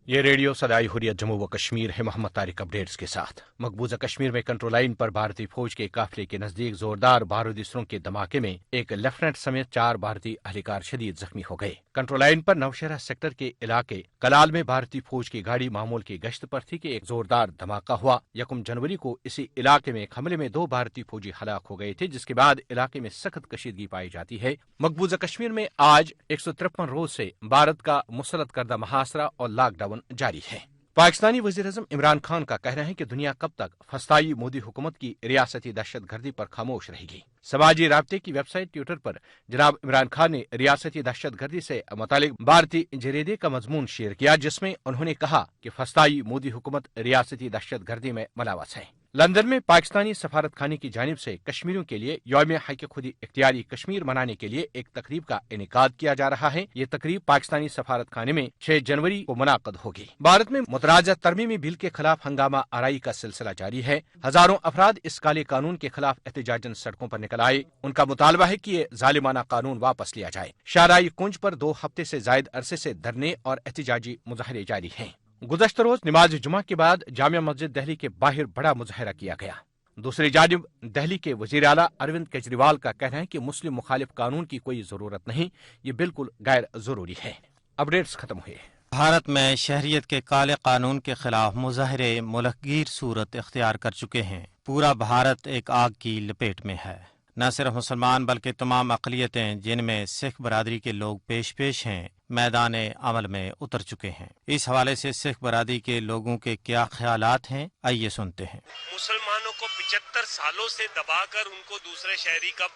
یہ ریڈیو صدائے حریت جموں و کشمیر ہے محمد طارق اپڈیٹس کے ساتھ۔ مقبوضہ کشمیر میں کنٹرول لائن پر بھارتی فوج کے قافلے کے نزدیک زوردار بارودی سرنگ کے دھماکے میں ایک لیفٹننٹ سمیت 4 بھارتی اہلکار شدید زخمی ہو گئے۔ کنٹرول لائن پر نوشہرہ سیکٹر کے علاقے کلال میں بھارتی فوج کی گاڑی معمول کی گشت پر تھی کہ ایک زوردار دھماکہ ہوا۔ 1 جنوری کو اسی علاقے میں ایک حملے میں 2 بھارتی فوجی ہلاک ہو گئے تھے، جس کے بعد علاقے میں سخت کشیدگی پائی جاتی ہے۔ مقبوضہ کشمیر میں آج 153 روز سے بھارت کا مسلط کردہ محاصرہ اور لاک ڈاؤن جاری ہے۔ پاکستانی وزیراعظم عمران خان کا کہنا ہے کہ دنیا کب تک فسطائی مودی حکومت کی ریاستی دہشت گردی پر خاموش رہے گی۔ سماجی رابطے کی ویب سائٹ ٹویٹر پر جناب عمران خان نے ریاستی دہشت گردی سے متعلق بھارتی جریدے کا مضمون شیئر کیا، جس میں انہوں نے کہا کہ فسطائی مودی حکومت ریاستی دہشت گردی میں ملوث ہے۔ لندن میں پاکستانی سفارت خانے کی جانب سے کشمیریوں کے لیے یوم حق خود اختیاری کشمیر منانے کے لیے ایک تقریب کا انعقاد کیا جا رہا ہے۔ یہ تقریب پاکستانی سفارت خانے میں 6 جنوری کو منعقد ہوگی۔ بھارت میں متراجہ ترمیمی بل کے خلاف ہنگامہ آرائی کا سلسلہ جاری ہے۔ ہزاروں افراد اس کالے قانون کے خلاف احتجاجاً سڑکوں پر نکل آئے۔ ان کا مطالبہ ہے کہ یہ ظالمانہ قانون واپس لیا جائے۔ شاہراہ کنج پر 2 ہفتے سے زائد عرصے سے دھرنے اور احتجاجی مظاہرے جاری ہیں۔ گزشتہ روز نماز جمعہ کے بعد جامع مسجد دہلی کے باہر بڑا مظاہرہ کیا گیا۔ دوسری جانب دہلی کے وزیر اعلیٰ اروند کیجریوال کا کہنا ہے کہ مسلم مخالف قانون کی کوئی ضرورت نہیں، یہ بالکل غیر ضروری ہے۔ اپڈیٹس ختم ہوئے۔ بھارت میں شہریت کے کالے قانون کے خلاف مظاہرے ملک گیر صورت اختیار کر چکے ہیں۔ پورا بھارت ایک آگ کی لپیٹ میں ہے۔ نہ صرف مسلمان بلکہ تمام اقلیتیں، جن میں سکھ برادری کے لوگ پیش ہیں، میدان عمل میں اتر چکے ہیں۔ اس حوالے سے سکھ برادری کے لوگوں کے کیا خیالات ہیں، آئیے سنتے ہیں۔ مسلمانوں کو 75 سالوں سے دبا کر ان کو دوسرے شہری کا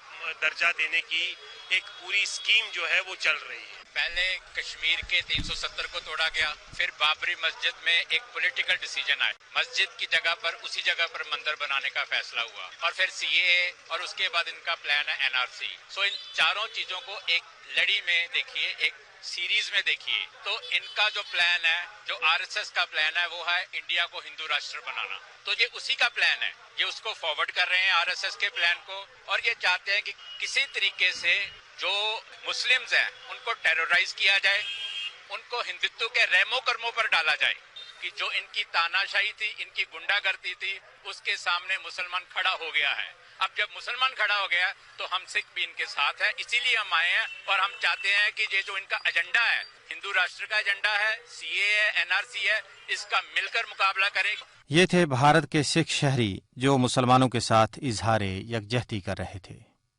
درجہ دینے کی ایک پوری اسکیم جو ہے وہ چل رہی ہے۔ پہلے کشمیر کے 370 کو توڑا گیا، پھر بابری مسجد میں ایک پولیٹیکل ڈیسیجن آیا، مسجد کی جگہ پر اسی جگہ پر مندر بنانے کا فیصلہ ہوا، اور پھر سی اے اے، اور اس کے بعد ان کا پلان ہے این آر سی۔ سو ان چاروں چیزوں کو ایک لڑی میں دیکھیے، ایک سیریز میں دیکھیے، تو ان کا جو پلان ہے، جو آر ایس ایس کا پلان ہے، وہ ہے انڈیا کو ہندو راشٹر بنانا۔ تو یہ اسی کا پلان ہے، یہ اس کو فارورڈ کر رہے ہیں آر ایس ایس کے پلان کو، اور یہ چاہتے ہیں کہ کسی طریقے سے جو مسلمز ہیں ان کو ٹیرورائز کیا جائے، ان کو ہندوتو کے رحم و کرموں پر ڈالا جائے، کہ جو ان کی تاناشاہی تھی، ان کی گنڈا گردی تھی، اس کے سامنے مسلمان کھڑا ہو گیا ہے۔ اب جب مسلمان کھڑا ہو گیا تو ہم سکھ بھی ان کے ساتھ ہیں، اسی لیے ہم آئے ہیں، اور ہم چاہتے ہیں کہ یہ جو ان کا ایجنڈا ہے، ہندو راشٹر کا ایجنڈا ہے، سی اے ہے، این آر سی ہے، اس کا مل کر مقابلہ کریں۔ یہ تھے بھارت کے سکھ شہری جو مسلمانوں کے ساتھ اظہار یکجہتی کر رہے تھے۔